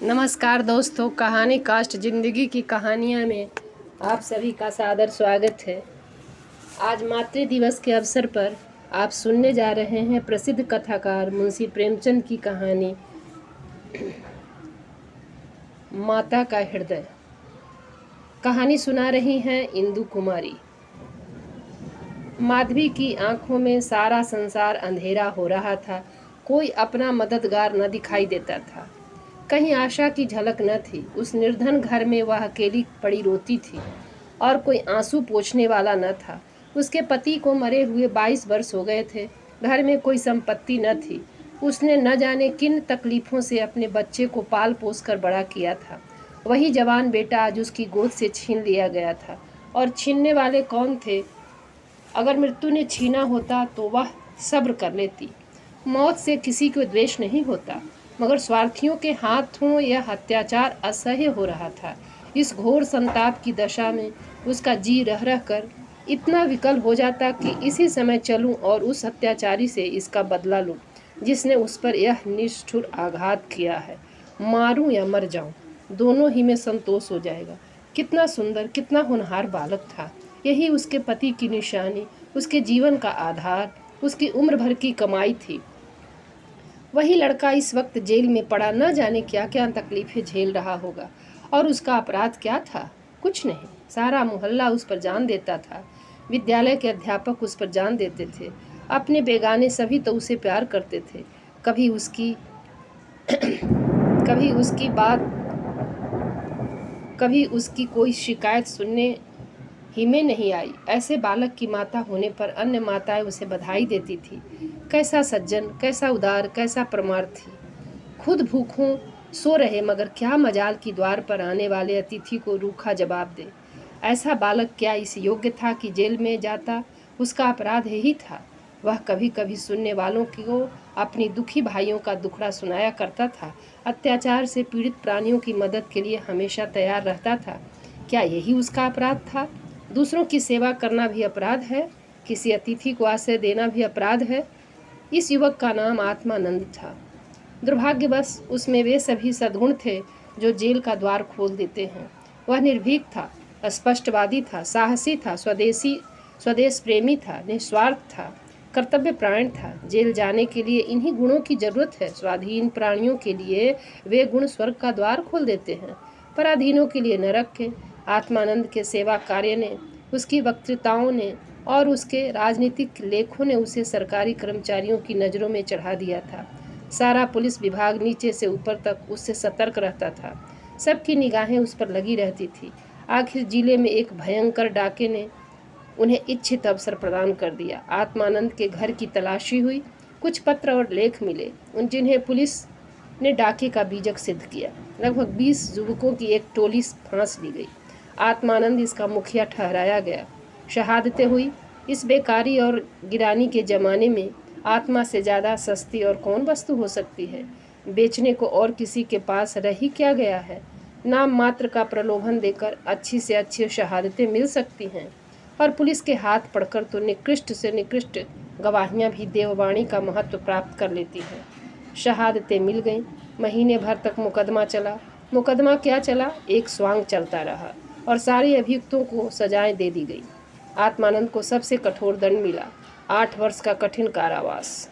नमस्कार दोस्तों, कहानी कास्ट ज़िंदगी की कहानियाँ में आप सभी का सादर स्वागत है। आज मातृ दिवस के अवसर पर आप सुनने जा रहे हैं प्रसिद्ध कथाकार मुंशी प्रेमचंद की कहानी माता का हृदय। कहानी सुना रही हैं इंदु कुमारी। माधवी की आंखों में सारा संसार अंधेरा हो रहा था। कोई अपना मददगार न दिखाई देता था। कहीं आशा की झलक न थी। उस निर्धन घर में वह अकेली पड़ी रोती थी और कोई आंसू पोंछने वाला न था। उसके पति को मरे हुए 22 वर्ष हो गए थे। घर में कोई संपत्ति न थी। उसने न जाने किन तकलीफ़ों से अपने बच्चे को पाल पोस कर बड़ा किया था। वही जवान बेटा आज उसकी गोद से छीन लिया गया था। और छीनने वाले कौन थे? अगर मृत्यु ने छीना होता तो वह सब्र कर लेती। मौत से किसी को द्वेष नहीं होता, मगर स्वार्थियों के हाथों यह अत्याचार असह्य हो रहा था। इस घोर संताप की दशा में उसका जी रह रह कर इतना विकल हो जाता कि इसी समय चलूं और उस अत्याचारी से इसका बदला लूं, जिसने उस पर यह निष्ठुर आघात किया है। मारूं या मर जाऊं, दोनों ही में संतोष हो जाएगा। कितना सुंदर, कितना होनहार बालक था। यही उसके पति की निशानी, उसके जीवन का आधार, उसकी उम्र भर की कमाई थी। वही लड़का इस वक्त जेल में पड़ा न जाने क्या क्या तकलीफें झेल रहा होगा। और उसका अपराध क्या था? कुछ नहीं। सारा मोहल्ला उस पर जान देता था। विद्यालय के अध्यापक उस पर जान देते थे। अपने बेगाने सभी तो उसे प्यार करते थे। कभी उसकी कभी उसकी कोई शिकायत सुनने ही में नहीं आई। ऐसे बालक की माता होने पर अन्य माताएं उसे बधाई देती थी। कैसा सज्जन, कैसा उदार, कैसा परमार्थी। खुद भूखों सो रहे, मगर क्या मजाल की द्वार पर आने वाले अतिथि को रूखा जवाब दे। ऐसा बालक क्या इस योग्य था कि जेल में जाता? उसका अपराध यही था। वह कभी कभी सुनने वालों को अपनी दुखी भाइयों का दुखड़ा सुनाया करता था। अत्याचार से पीड़ित प्राणियों की मदद के लिए हमेशा तैयार रहता था। क्या यही उसका अपराध था? दूसरों की सेवा करना भी अपराध है? किसी अतिथि को आश्रय देना भी अपराध है? इस युवक का नाम आत्मानंद था। दुर्भाग्यवश उसमें वे सभी सद्गुण थे जो जेल का द्वार खोल देते हैं। वह निर्भीक था, स्पष्टवादी था, साहसी था, स्वदेश प्रेमी था, निस्वार्थ था, कर्तव्य प्राण था। जेल जाने के लिए इन्हीं गुणों की जरूरत है। स्वाधीन प्राणियों के लिए वे गुण स्वर्ग का द्वार खोल देते हैं, पराधीनों के लिए नरक के। आत्मानंद के सेवा कार्य ने, उसकी वक्तृताओं ने और उसके राजनीतिक लेखों ने उसे सरकारी कर्मचारियों की नज़रों में चढ़ा दिया था। सारा पुलिस विभाग नीचे से ऊपर तक उससे सतर्क रहता था। सबकी निगाहें उस पर लगी रहती थी। आखिर जिले में एक भयंकर डाके ने उन्हें इच्छित अवसर प्रदान कर दिया। आत्मानंद के घर की तलाशी हुई। कुछ पत्र और लेख मिले, जिन्हें पुलिस ने डाके का बीजक सिद्ध किया। लगभग 20 युवकों की एक टोली फांस ली गई। आत्मानंद इसका मुखिया ठहराया गया। शहादतें हुई। इस बेकारी और गिरानी के ज़माने में आत्मा से ज़्यादा सस्ती और कौन वस्तु हो सकती है? बेचने को और किसी के पास रह ही क्या गया है? नाम मात्र का प्रलोभन देकर अच्छी से अच्छी शहादतें मिल सकती हैं, और पुलिस के हाथ पड़कर तो निकृष्ट से निकृष्ट गवाहियाँ भी देववाणी का महत्व प्राप्त कर लेती हैं। शहादतें मिल गईं। महीने भर तक मुकदमा चला। मुकदमा क्या चला, एक स्वांग चलता रहा और सारे अभियुक्तों को सजाएं दे दी गई। आत्मानंद को सबसे कठोर दंड मिला, 8 वर्ष का कठिन कारावास।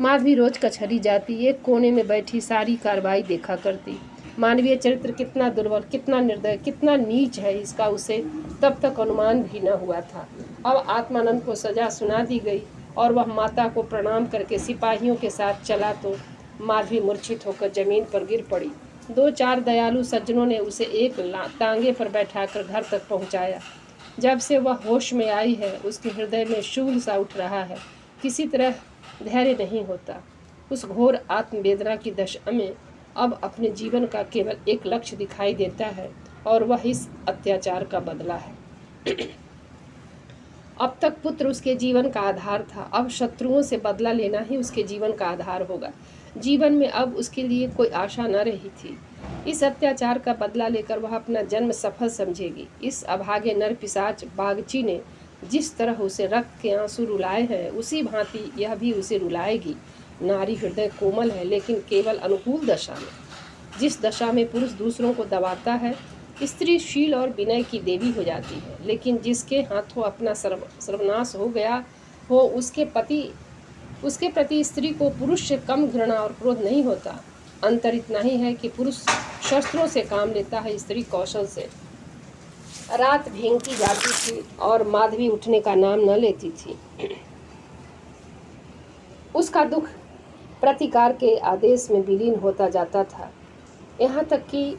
माधवी रोज कचहरी जाती, एक कोने में बैठी सारी कार्रवाई देखा करती। मानवीय चरित्र कितना दुर्बल, कितना निर्दय, कितना नीच है, इसका उसे तब तक अनुमान भी न हुआ था। अब आत्मानंद को सजा सुना दी गई और वह माता को प्रणाम करके सिपाहियों के साथ चला तो माधवी मूर्छित होकर जमीन पर गिर पड़ी। 2-4 दयालु सज्जनों ने उसे एक तांगे पर बैठाकर घर तक पहुंचाया। जब से वह होश में आई है, उसके हृदय में शूल सा उठ रहा है। किसी तरह धैर्य नहीं होता। उस घोर आत्मवेदना की दशा में अब अपने जीवन का केवल एक लक्ष्य दिखाई देता है, और वह इस अत्याचार का बदला है। अब तक पुत्र उसके जीवन का आधार था, अब शत्रुओं से बदला लेना ही उसके जीवन का आधार होगा। जीवन में अब उसके लिए कोई आशा न रही थी। इस अत्याचार का बदला लेकर वह अपना जन्म सफल समझेगी। इस अभागे नर पिशाच बागची ने जिस तरह उसे रक्त के आंसू रुलाए हैं, उसी भांति यह भी उसे रुलाएगी। नारी हृदय कोमल है, लेकिन केवल अनुकूल दशा में। जिस दशा में पुरुष दूसरों को दबाता है, स्त्री शील और विनय की देवी हो जाती है। लेकिन जिसके हाथों अपना सर्वनाश हो गया हो, उसके प्रति स्त्री को पुरुष से कम घृणा और क्रोध नहीं होता। अंतर इतना ही है कि पुरुष शस्त्रों से काम लेता है, स्त्री कौशल से। रात भेंकी जाती थी और माधवी उठने का नाम न लेती थी। उसका दुख प्रतिकार के आदेश में विलीन होता जाता था, यहाँ तक कि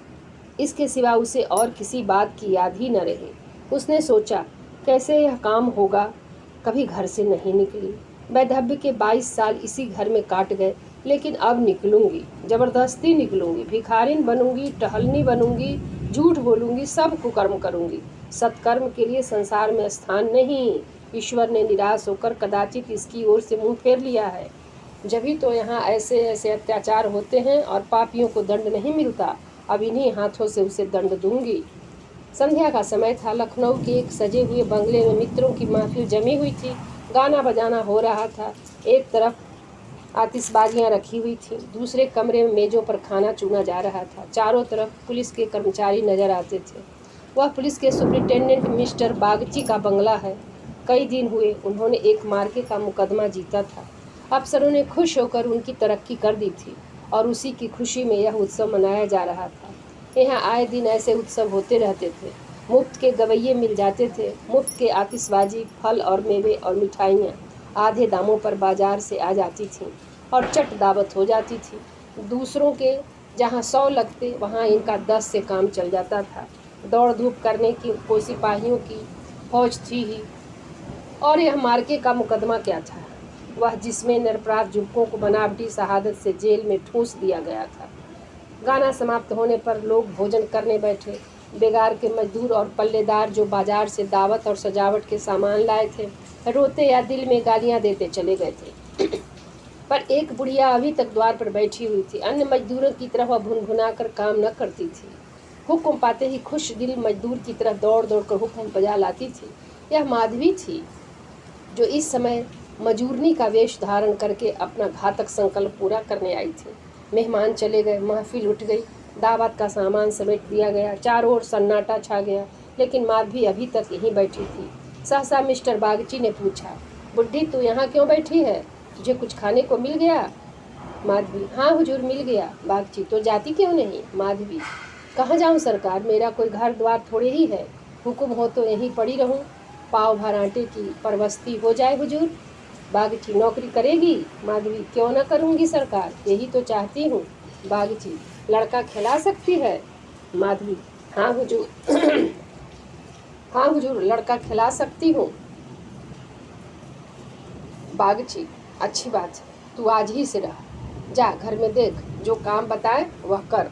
इसके सिवा उसे और किसी बात की याद ही न रही। उसने सोचा, कैसे यह काम होगा। कभी घर से नहीं निकली। वैधव्य के 22 साल इसी घर में काट गए, लेकिन अब निकलूंगी, जबरदस्ती निकलूंगी। भिखारिन बनूंगी, टहलनी बनूंगी, झूठ बोलूंगी, सब कुकर्म करूंगी। सत्कर्म के लिए संसार में स्थान नहीं। ईश्वर ने निराश होकर कदाचित इसकी ओर से मुंह फेर लिया है। जभी तो यहाँ ऐसे ऐसे अत्याचार होते हैं और पापियों को दंड नहीं मिलता। अब इन्हीं हाथों से उसे दंड दूंगी। संध्या का समय था। लखनऊ के एक सजे हुए बंगले में मित्रों की महफिल जमी हुई थी। गाना बजाना हो रहा था। एक तरफ आतिशबाजियां रखी हुई थी, दूसरे कमरे में मेजों पर खाना चुना जा रहा था। चारों तरफ पुलिस के कर्मचारी नजर आते थे। वह पुलिस के सुपरिटेंडेंट मिस्टर बागची का बंगला है। कई दिन हुए उन्होंने एक मार्के का मुकदमा जीता था। अफसरों ने खुश होकर उनकी तरक्की कर दी थी और उसी की खुशी में यह उत्सव मनाया जा रहा था। यहाँ आए दिन ऐसे उत्सव होते रहते थे। मुफ्त के गवैये मिल जाते थे, मुफ्त के आतिशबाजी, फल और मेवे और मिठाइयाँ आधे दामों पर बाजार से आ जाती थीं और चट दावत हो जाती थी। दूसरों के जहाँ 100 लगते, वहाँ इनका 10 से काम चल जाता था। दौड़ धूप करने की कोई सिपाहियों की फौज थी ही। और यह मार्के का मुकदमा क्या था, वह जिसमें निरपराध युवकों को बनावटी शहादत से जेल में ठूंस दिया गया था। गाना समाप्त होने पर लोग भोजन करने बैठे। बेगार के मजदूर और पल्लेदार जो बाजार से दावत और सजावट के सामान लाए थे, रोते या दिल में गालियां देते चले गए थे। पर एक बुढ़िया अभी तक द्वार पर बैठी हुई थी। अन्य मजदूरों की तरह वह भुनभुना कर काम न करती थी। हुक्म पाते ही खुश दिल मजदूर की तरह दौड़ दौड़ कर हुक्म बजा लाती थी। यह माधवी थी, जो इस समय मजूरनी का वेश धारण करके अपना घातक संकल्प पूरा करने आई थी। मेहमान चले गए, महफिल उठ गई, दावत का सामान समेट दिया गया, चारों ओर सन्नाटा छा गया, लेकिन माधवी अभी तक यहीं बैठी थी। सहसा मिस्टर बागची ने पूछा, बुढ़ी तू यहाँ क्यों बैठी है, तुझे कुछ खाने को मिल गया? माधवी, हाँ हुजूर मिल गया। बागची, तो जाती क्यों नहीं? माधवी, कहाँ जाऊँ सरकार, मेरा कोई घर द्वार थोड़े ही है, हुक्म हो तो यहीं पड़ी रहूँ, पाव भर आटे की परवस्ती हो जाए हुजूर। बागची, नौकरी करेगी? माधवी, क्यों न करूँगी सरकार, यही तो चाहती हूँ। बागची, लड़का खिला सकती है? माधवी, हाँ हुजूर हाँ हुजूर, लड़का खिला सकती हूँ। बागची, अच्छी बात है, तू आज ही से रह, जा घर में देख, जो काम बताए वह कर।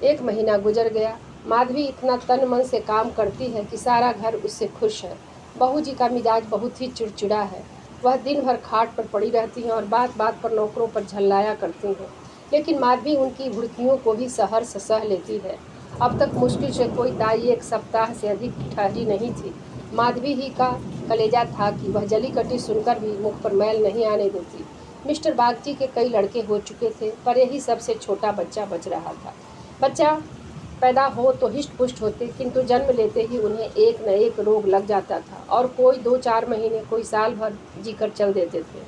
1 महीना गुजर गया। माधवी इतना तन मन से काम करती है कि सारा घर उससे खुश है। बहू जी का मिजाज बहुत ही चिड़चिड़ा है। वह दिन भर खाट पर पड़ी रहती हैं और बात बात पर नौकरों पर झल्लाया करती हैं, लेकिन माधवी उनकी भुड़कियों को भी सहर्ष सह लेती है। अब तक मुश्किल से कोई दाई 1 सप्ताह से अधिक ठहरी नहीं थी। माधवी ही का कलेजा था कि वह जली कटी सुनकर भी मुख पर मैल नहीं आने देती। मिस्टर बागची के कई लड़के हो चुके थे, पर यही सबसे छोटा बच्चा बच रहा था। बच्चा पैदा हो तो हिष्ट पुष्ट होते, किंतु जन्म लेते ही उन्हें एक न एक रोग लग जाता था और कोई 2-4 महीने, कोई साल भर जीकर चल देते थे।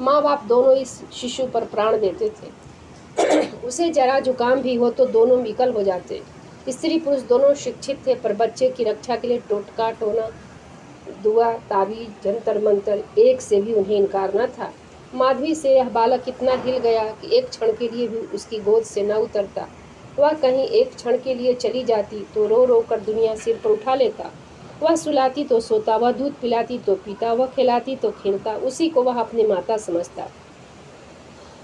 माँ बाप दोनों इस शिशु पर प्राण देते थे। उसे जरा जुकाम भी हो तो दोनों विकल हो जाते। स्त्री पुरुष दोनों शिक्षित थे, पर बच्चे की रक्षा के लिए टोटका टोना, दुआ, ताबीज, जंतर मंतर, एक से भी उन्हें इनकार न था। माधवी से यह बालक इतना हिल गया कि एक क्षण के लिए भी उसकी गोद से न उतरता। वह कहीं एक क्षण के लिए चली जाती तो रो रो कर दुनिया सिर पर उठा लेता। वह सुलाती तो सोता, वह दूध पिलाती तो पीता, वह खिलाती तो खेलता, उसी को वह अपनी माता समझता।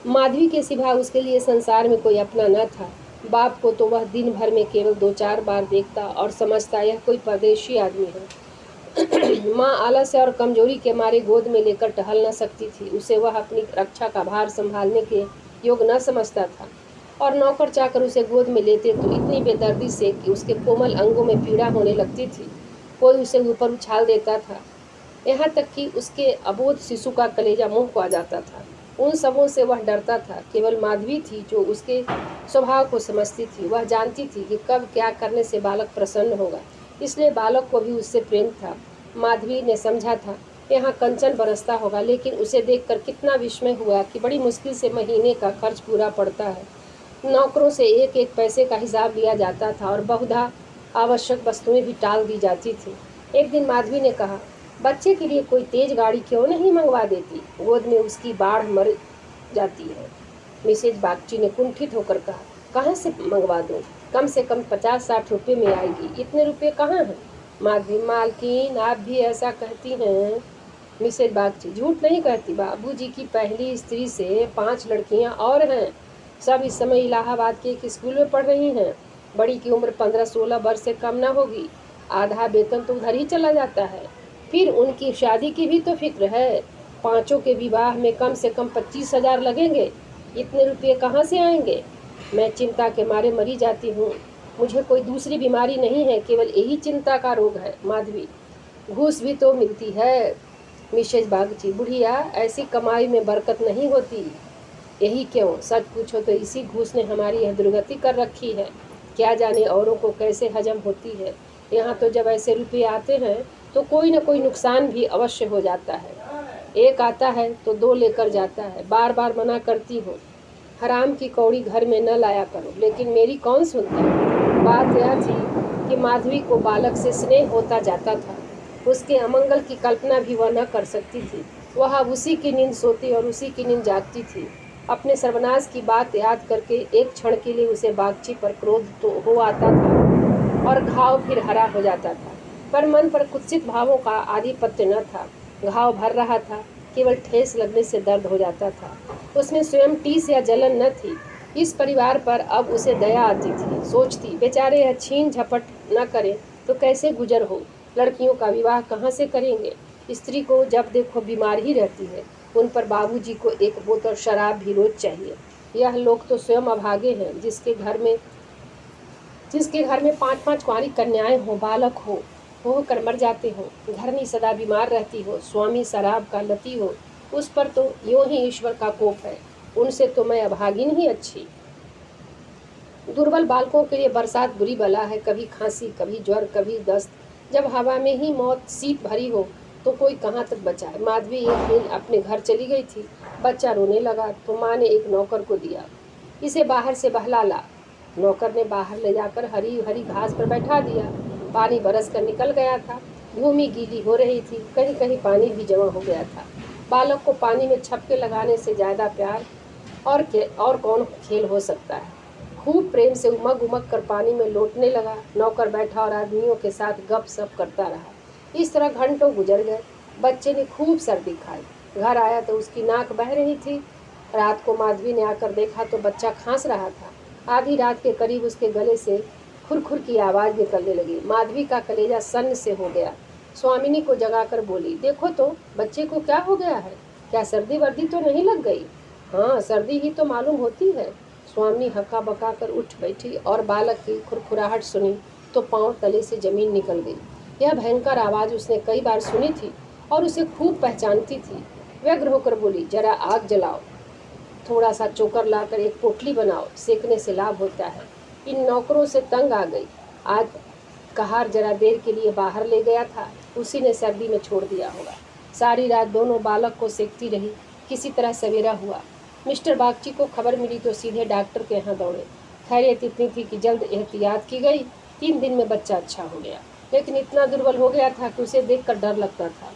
माधवी के सिवा उसके लिए संसार में कोई अपना न था। बाप को तो वह दिन भर में केवल 2-4 बार देखता और समझता यह कोई परदेशी आदमी है। माँ आलस्य और कमजोरी के मारे गोद में लेकर टहल न सकती थी। उसे वह अपनी रक्षा का भार संभालने के योग न समझता था और नौकर चाकर उसे गोद में लेते तो इतनी बेदर्दी से कि उसके कोमल अंगों में पीड़ा होने लगती थी। कोई उसे ऊपर उछाल देता था, यहाँ तक कि उसके अबोध शिशु का कलेजा मुंह को आ जाता था। उन सबों से वह डरता था। केवल माधवी थी जो उसके स्वभाव को समझती थी। वह जानती थी कि कब क्या करने से बालक प्रसन्न होगा, इसलिए बालक को भी उससे प्रेम था। माधवी ने समझा था यहाँ कंचन बरसता होगा, लेकिन उसे देखकर कितना विस्मय हुआ कि बड़ी मुश्किल से महीने का खर्च पूरा पड़ता है। नौकरों से एक एक पैसे का हिसाब लिया जाता था और बहुधा आवश्यक वस्तुएं भी टाल दी जाती थी। एक दिन माधवी ने कहा, बच्चे के लिए कोई तेज गाड़ी क्यों नहीं मंगवा देती, गोद में उसकी बाढ़ मर जाती है। मिसेज बागची ने कुंठित होकर कहा, कहाँ से मंगवा दूँ, कम से कम 50-60 रुपये में आएगी, इतने रुपये कहाँ हैं। माधवी, मालकिन आप भी ऐसा कहती हैं। मिसेज बागची, झूठ नहीं कहती, बाबूजी की पहली स्त्री से 5 लड़कियां और हैं। सब इस समय इलाहाबाद के एक स्कूल में पढ़ रही हैं। बड़ी की उम्र 15-16 वर्ष से कम ना होगी। आधा वेतन तो उधर ही चला जाता है। फिर उनकी शादी की भी तो फिक्र है। 5 के विवाह में कम से कम 25,000 लगेंगे, इतने रुपये कहाँ से आएंगे। मैं चिंता के मारे मरी जाती हूँ। मुझे कोई दूसरी बीमारी नहीं है, केवल यही चिंता का रोग है। माधवी, घूस भी तो मिलती है। मिसेज बागची, बुढ़िया, ऐसी कमाई में बरकत नहीं होती। यही क्यों, सच पूछो तो इसी घूस ने हमारी यह दुर्गति कर रखी है। क्या जाने औरों को कैसे हजम होती है। यहाँ तो जब ऐसे रुपये आते हैं तो कोई न कोई नुकसान भी अवश्य हो जाता है। एक आता है तो 2 लेकर जाता है। बार बार मना करती हूँ, हराम की कौड़ी घर में न लाया करो, लेकिन मेरी कौन सुनता। बात यह थी कि माधवी को बालक से स्नेह होता जाता था। उसके अमंगल की कल्पना भी वह न कर सकती थी। वह अब उसी की नींद सोती और उसी की नींद जागती थी। अपने सर्वनाश की बात याद करके एक क्षण के लिए उसे बागची पर क्रोध तो हो आता था और घाव फिर हरा हो जाता था, पर मन पर कुत्सित भावों का आधिपत्य न था। घाव भर रहा था, केवल ठेस लगने से दर्द हो जाता था। उसमें स्वयं टीस या जलन न थी। इस परिवार पर अब उसे दया आती थी। सोचती, बेचारे यह छीन झपट न करें तो कैसे गुजर हो। लड़कियों का विवाह कहाँ से करेंगे। स्त्री को जब देखो बीमार ही रहती है। उन पर बाबूजी को एक बोतल शराब भी रोज चाहिए। यह लोग तो स्वयं अभागे हैं। जिसके घर में 5-5 कुंवारी कन्याएं हो, बालक हो कर मर जाते हो, घरनी सदा बीमार रहती हो, स्वामी शराब का लती हो, उस पर तो यूं ही ईश्वर का कोप है। उनसे तो मैं अभागिन ही अच्छी। दुर्बल बालकों के लिए बरसात बुरी बला है। कभी खांसी, कभी ज्वर, कभी दस्त। जब हवा में ही मौत सीत भरी हो तो कोई कहाँ तक बचाए। माधवी एक दिन अपने घर चली गई थी। बच्चा रोने लगा तो माँ ने एक नौकर को दिया, इसे बाहर से बहला ला। नौकर ने बाहर ले जाकर हरी हरी घास पर बैठा दिया। पानी बरस कर निकल गया था। भूमि गीली हो रही थी, कहीं कहीं पानी भी जमा हो गया था। बालक को पानी में छपके लगाने से ज़्यादा प्यार और कौन खेल हो सकता है। खूब प्रेम से उमग उमग कर पानी में लौटने लगा। नौकर बैठा और आदमियों के साथ गप सप करता रहा। इस तरह घंटों गुजर गए। बच्चे ने खूब सर्दी खाई। घर आया तो उसकी नाक बह रही थी। रात को माधवी ने आकर देखा तो बच्चा खांस रहा था। आधी रात के करीब उसके गले से खुरखुर की आवाज़ निकलने लगी। माधवी का कलेजा सन्न से हो गया। स्वामिनी को जगाकर बोली, देखो तो बच्चे को क्या हो गया है, क्या सर्दी वर्दी तो नहीं लग गई। हाँ, सर्दी ही तो मालूम होती है। स्वामिनी हक्का बका कर उठ बैठी और बालक की खुरखुराहट सुनी तो पांव तले से जमीन निकल गई। यह भयंकर आवाज़ उसने कई बार सुनी थी और उसे खूब पहचानती थी। व्यग्र होकर बोली, जरा आग जलाओ, थोड़ा सा चोकर लाकर एक पोटली बनाओ, सेकने से लाभ होता है। इन नौकरों से तंग आ गई। आज कहार जरा देर के लिए बाहर ले गया था, उसी ने सर्दी में छोड़ दिया होगा। सारी रात दोनों बालक को सेकती रही। किसी तरह सवेरा हुआ। मिस्टर बागची को खबर मिली तो सीधे डॉक्टर के यहाँ दौड़े। खैरियत इतनी थी कि जल्द एहतियात की गई। 3 दिन में बच्चा अच्छा हो गया, लेकिन इतना दुर्बल हो गया था कि उसे देखकर डर लगता था।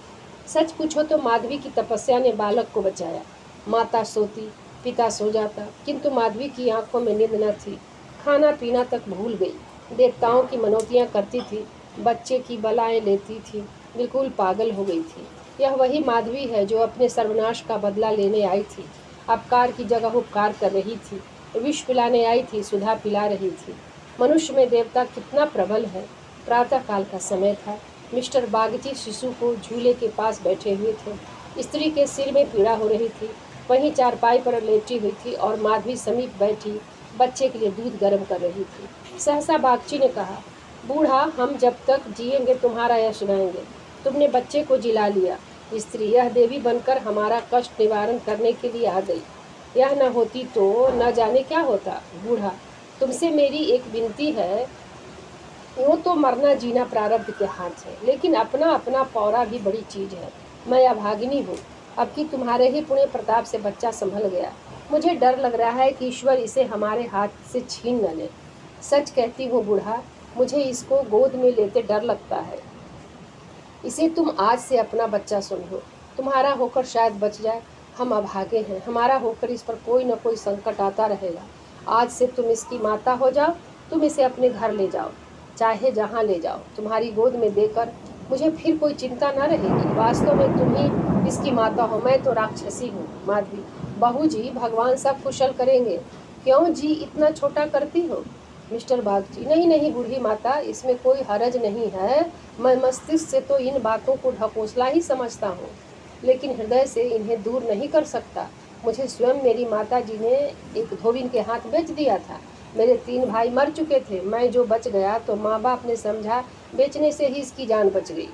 सच पूछो तो माधवी की तपस्या ने बालक को बचाया। माता सोती, पिता सो जाता, किंतु माधवी की आंखों में नींद न थी। खाना पीना तक भूल गई। देवताओं की मनौतियाँ करती थी, बच्चे की बलाएं लेती थी, बिल्कुल पागल हो गई थी। यह वही माधवी है जो अपने सर्वनाश का बदला लेने आई थी। अपकार की जगह उपकार कर रही थी। विष पिलाने आई थी, सुधा पिला रही थी। मनुष्य में देवता कितना प्रबल है। प्रातःकाल का समय था। मिस्टर बागची शिशु को झूले के पास बैठे हुए थे। स्त्री के सिर में पीड़ा हो रही थी, वहीं चारपाई पर लेटी हुई थी और माधवी समीप बैठी बच्चे के लिए दूध गर्म कर रही थी। सहसा बागची ने कहा, बूढ़ा, हम जब तक जिएंगे तुम्हारा यश गाएंगे। तुमने बच्चे को जिला लिया, स्त्री, यह देवी बनकर हमारा कष्ट निवारण करने के लिए आ गई। यह न होती तो न जाने क्या होता। बूढ़ा, तुमसे मेरी एक विनती है। यूँ तो मरना जीना प्रारब्ध के हाथ है, लेकिन अपना अपना पौरा भी बड़ी चीज है। मैं अभागिनी हूँ। अब कि तुम्हारे ही पुण्य प्रताप से बच्चा संभल गया। मुझे डर लग रहा है कि ईश्वर इसे हमारे हाथ से छीन न ले। सच कहती हूँ बूढ़ा, मुझे इसको गोद में लेते डर लगता है। इसे तुम आज से अपना बच्चा समझो। तुम्हारा होकर शायद बच जाए। हम अभागे हैं, हमारा होकर इस पर कोई न कोई संकट आता रहेगा। आज से तुम इसकी माता हो जाओ। तुम इसे अपने घर ले जाओ, चाहे जहाँ ले जाओ। तुम्हारी गोद में देकर मुझे फिर कोई चिंता न रहेगी। वास्तव में तुम ही इसकी माता हो, मैं तो राक्षसी हूँ। माधवी, बहू जी, भगवान सब कुशल करेंगे। क्यों जी इतना छोटा करती हो? मिस्टर बागची, नहीं नहीं बूढ़ी माता, इसमें कोई हरज नहीं है। मैं मस्तिष्क से तो इन बातों को ढकोसला ही समझता हूँ, लेकिन हृदय से इन्हें दूर नहीं कर सकता। मुझे स्वयं मेरी माता जी ने एक धोबिन के हाथ बेच दिया था। मेरे 3 भाई मर चुके थे। मैं जो बच गया तो माँ बाप ने समझा बेचने से ही इसकी जान बच गई।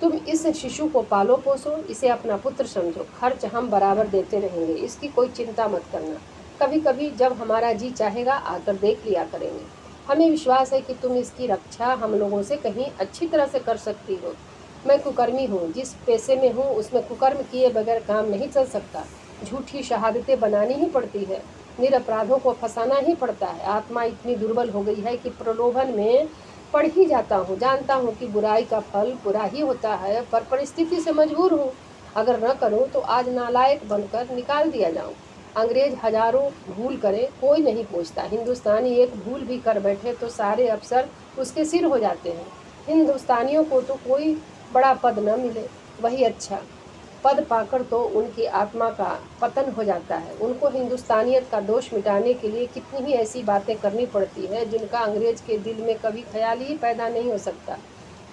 तुम इस शिशु को पालो पोसो, इसे अपना पुत्र समझो। खर्च हम बराबर देते रहेंगे, इसकी कोई चिंता मत करना। कभी कभी जब हमारा जी चाहेगा आकर देख लिया करेंगे। हमें विश्वास है कि तुम इसकी रक्षा हम लोगों से कहीं अच्छी तरह से कर सकती हो। मैं कुकर्मी हूँ, जिस पेशे में हूँ उसमें कुकर्म किए बगैर काम नहीं चल सकता। झूठी शहादतें बनानी ही पड़ती है, निरपराधों को फंसाना ही पड़ता है। आत्मा इतनी दुर्बल हो गई है कि प्रलोभन में पढ़ ही जाता हूँ। जानता हूँ कि बुराई का फल बुरा ही होता है, पर परिस्थिति से मजबूर हूँ। अगर न करूँ तो आज नालायक बनकर निकाल दिया जाऊँ। अंग्रेज हजारों भूल करे, कोई नहीं पूछता। हिंदुस्तानी एक भूल भी कर बैठे तो सारे अफसर उसके सिर हो जाते हैं। हिंदुस्तानियों को तो कोई बड़ा पद न मिले, वही अच्छा। पद पाकर तो उनकी आत्मा का पतन हो जाता है। उनको हिंदुस्तानियत का दोष मिटाने के लिए कितनी ही ऐसी बातें करनी पड़ती है जिनका अंग्रेज के दिल में कभी ख्याल ही पैदा नहीं हो सकता।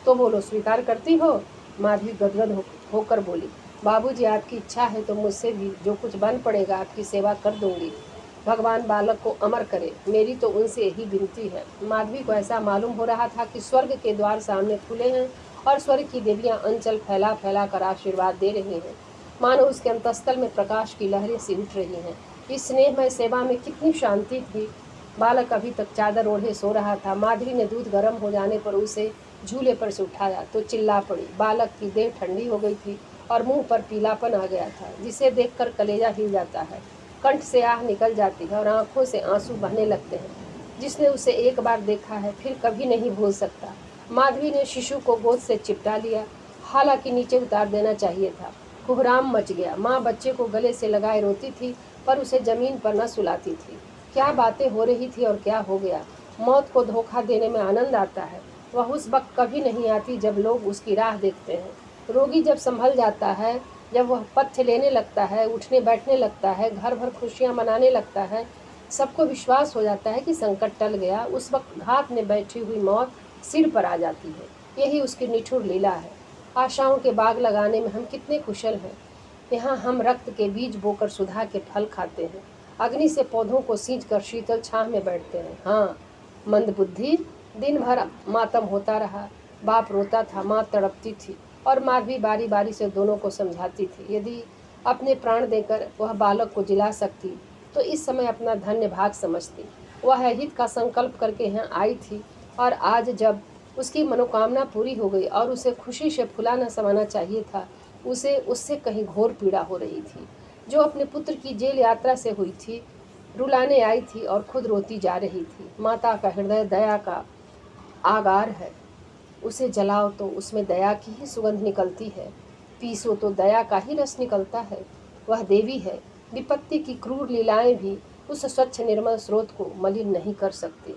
तो बोलो, स्वीकार करती हो? माधवी गदगद होकर बोली, बाबूजी, आपकी इच्छा है तो मुझसे भी जो कुछ बन पड़ेगा आपकी सेवा कर दूंगी। भगवान बालक को अमर करे, मेरी तो उनसे यही विनती है। माधवी को ऐसा मालूम हो रहा था कि स्वर्ग के द्वार सामने खुले हैं और स्वर्ग की देवियां अंचल फैला फैला कर आशीर्वाद दे रही हैं। मानो उसके अंतस्थल में प्रकाश की लहरें सी उठ रही हैं। इस स्नेहमय सेवा में कितनी शांति थी। बालक अभी तक चादर ओढ़े सो रहा था। माधवी ने दूध गर्म हो जाने पर उसे झूले पर से उठाया तो चिल्ला पड़ी। बालक की देह ठंडी हो गई थी और मुंह पर पीलापन आ गया था, जिसे देखकर कलेजा हिल जाता है, कंठ से आह निकल जाती है और आंखों से आंसू बहने लगते हैं। जिसने उसे एक बार देखा है फिर कभी नहीं भूल सकता। माधवी ने शिशु को गोद से चिपटा लिया, हालांकि नीचे उतार देना चाहिए था। कोहराम मच गया। माँ बच्चे को गले से लगाए रोती थी, पर उसे जमीन पर न सुलाती थी। क्या बातें हो रही थी और क्या हो गया। मौत को धोखा देने में आनंद आता है। वह उस वक्त कभी नहीं आती जब लोग उसकी राह देखते हैं। रोगी जब संभल जाता है, जब वह पथ्य लेने लगता है, उठने बैठने लगता है, घर भर खुशियाँ मनाने लगता है, सबको विश्वास हो जाता है कि संकट टल गया, उस वक्त घात में बैठी हुई मौत सिर पर आ जाती है। यही उसकी निठुर लीला है। आशाओं के बाग लगाने में हम कितने कुशल हैं। यहाँ हम रक्त के बीज बोकर सुधा के फल खाते हैं, अग्नि से पौधों को सींच कर शीतल छाह में बैठते हैं। हाँ, मंदबुद्धि, दिन भर मातम होता रहा। बाप रोता था, माँ तड़पती थी और माधवी बारी बारी से दोनों को समझाती थी। यदि अपने प्राण देकर वह बालक को जिला सकती तो इस समय अपना धन्य भाग समझती। वह हित का संकल्प करके यहाँ आई थी और आज जब उसकी मनोकामना पूरी हो गई और उसे खुशी से फुलाना समाना चाहिए था, उसे उससे कहीं घोर पीड़ा हो रही थी। जो अपने पुत्र की जेल यात्रा से हुई थी, रुलाने आई थी और खुद रोती जा रही थी। माता का हृदय दया का आगार है। उसे जलाओ तो उसमें दया की ही सुगंध निकलती है, पीसो तो दया का ही रस निकलता है। वह देवी है। विपत्ति की क्रूर लीलाएं भी उस स्वच्छ निर्मल स्रोत को मलिन नहीं कर सकती।